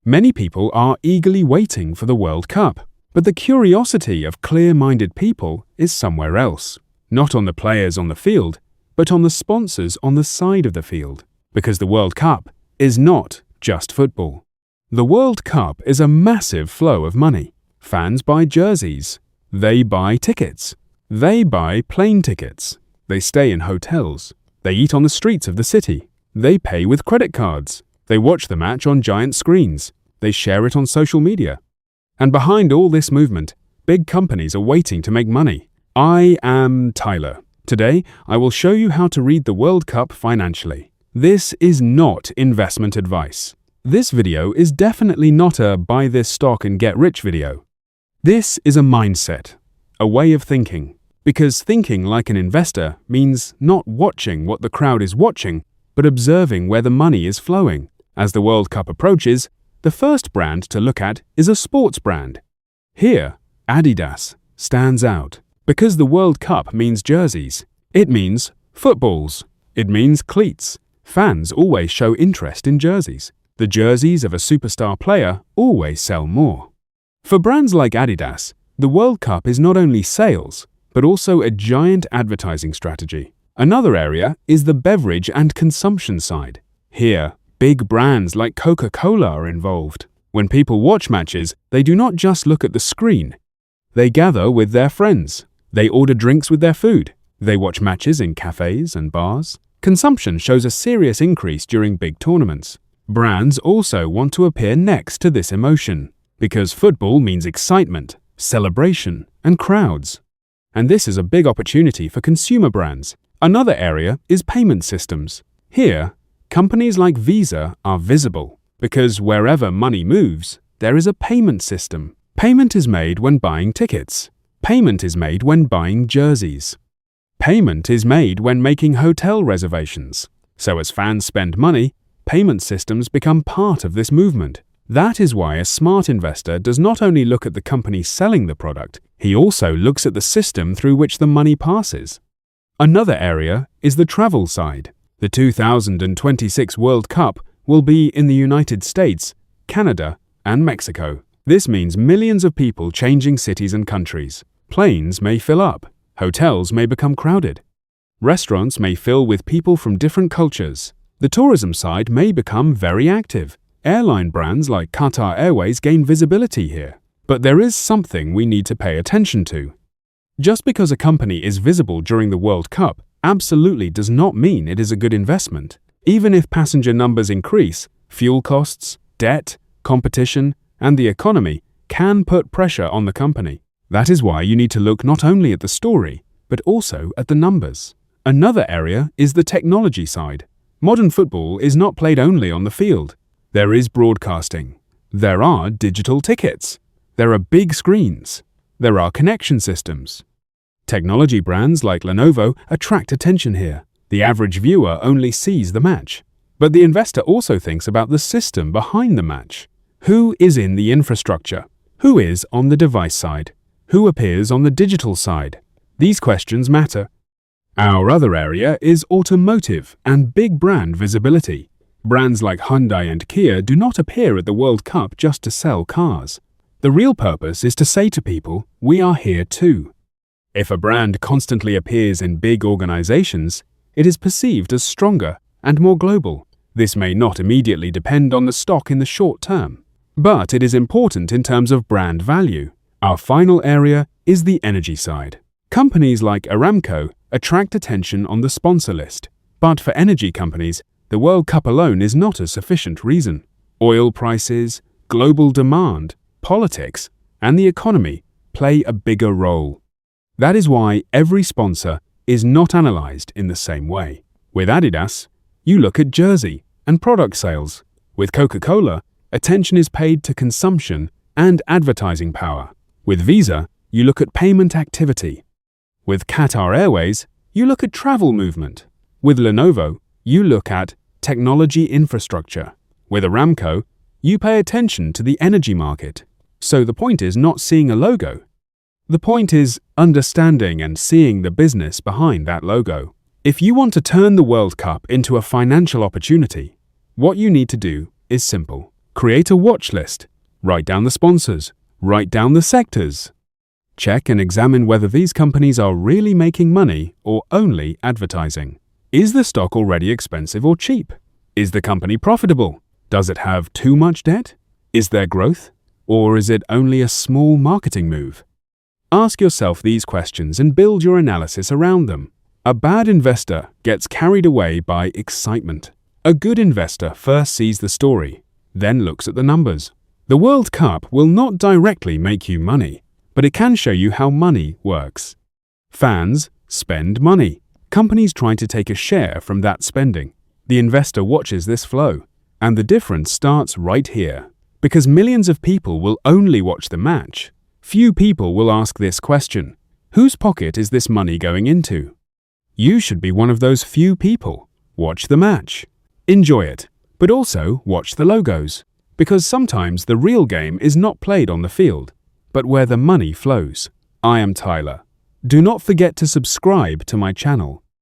Many people are eagerly waiting for the World Cup, but the curiosity of clear-minded people is somewhere else. Not on the players on the field, but on the sponsors on the side of the field. Because the World Cup is not just football. The World Cup is a massive flow of money. Fans buy jerseys. They buy tickets. They buy plane tickets. They stay in hotels. They eat on the streets of the city. They pay with credit cards. They watch the match on giant screens. They share it on social media. And behind all this movement, big companies are waiting to make money. I am Tyler. Today, I will show you how to read the World Cup financially. This is not investment advice. This video is definitely not a buy this stock and get rich video. This is a mindset, a way of thinking. Because thinking like an investor means not watching what the crowd is watching, but observing where the money is flowing. As the World Cup approaches, the first brand to look at is a sports brand. Here, Adidas stands out. Because the World Cup means jerseys, it means footballs, it means cleats. Fans always show interest in jerseys. The jerseys of a superstar player always sell more. For brands like Adidas, the World Cup is not only sales, but also a giant advertising strategy. Another area is the beverage and consumption side. Here, big brands like Coca-Cola are involved. When people watch matches, they do not just look at the screen. They gather with their friends. They order drinks with their food. They watch matches in cafes and bars. Consumption shows a serious increase during big tournaments. Brands also want to appear next to this emotion, because football means excitement, celebration, and crowds. And this is a big opportunity for consumer brands. Another area is payment systems. Here, companies like Visa are visible, because wherever money moves, there is a payment system. Payment is made when buying tickets. Payment is made when buying jerseys. Payment is made when making hotel reservations. So as fans spend money, payment systems become part of this movement. That is why a smart investor does not only look at the company selling the product, he also looks at the system through which the money passes. Another area is the travel side. The 2026 World Cup will be in the United States, Canada, and Mexico. This means millions of people changing cities and countries. Planes may fill up. Hotels may become crowded. Restaurants may fill with people from different cultures. The tourism side may become very active. Airline brands like Qatar Airways gain visibility here. But there is something we need to pay attention to. Just because a company is visible during the World Cup absolutely does not mean it is a good investment. Even if passenger numbers increase, fuel costs, debt, competition, and the economy can put pressure on the company. That is why you need to look not only at the story, but also at the numbers. Another area is the technology side. Modern football is not played only on the field. There is broadcasting. There are digital tickets. There are big screens. There are connection systems. Technology brands like Lenovo attract attention here. The average viewer only sees the match. But the investor also thinks about the system behind the match. Who is in the infrastructure? Who is on the device side? Who appears on the digital side? These questions matter. Our other area is automotive and big brand visibility. Brands like Hyundai and Kia do not appear at the World Cup just to sell cars. The real purpose is to say to people, we are here too. If a brand constantly appears in big organizations, it is perceived as stronger and more global. This may not immediately depend on the stock in the short term, but it is important in terms of brand value. Our final area is the energy side. Companies like Aramco attract attention on the sponsor list, but for energy companies, the World Cup alone is not a sufficient reason. Oil prices, global demand, politics, and the economy play a bigger role. That is why every sponsor is not analyzed in the same way. With Adidas, you look at jersey and product sales. With Coca-Cola, attention is paid to consumption and advertising power. With Visa, you look at payment activity. With Qatar Airways, you look at travel movement. With Lenovo, you look at technology infrastructure. With Aramco, you pay attention to the energy market. So the point is not seeing a logo. The point is understanding and seeing the business behind that logo. If you want to turn the World Cup into a financial opportunity, what you need to do is simple. Create a watch list. Write down the sponsors. Write down the sectors. Check and examine whether these companies are really making money or only advertising. Is the stock already expensive or cheap? Is the company profitable? Does it have too much debt? Is there growth? Or is it only a small marketing move? Ask yourself these questions and build your analysis around them. A bad investor gets carried away by excitement. A good investor first sees the story, then looks at the numbers. The World Cup will not directly make you money, but it can show you how money works. Fans spend money. Companies try to take a share from that spending. The investor watches this flow, and the difference starts right here. Because millions of people will only watch the match, few people will ask this question: whose pocket is this money going into? You should be one of those few people. Watch the match. Enjoy it, but also watch the logos. Because sometimes the real game is not played on the field, but where the money flows. I am Tyler. Do not forget to subscribe to my channel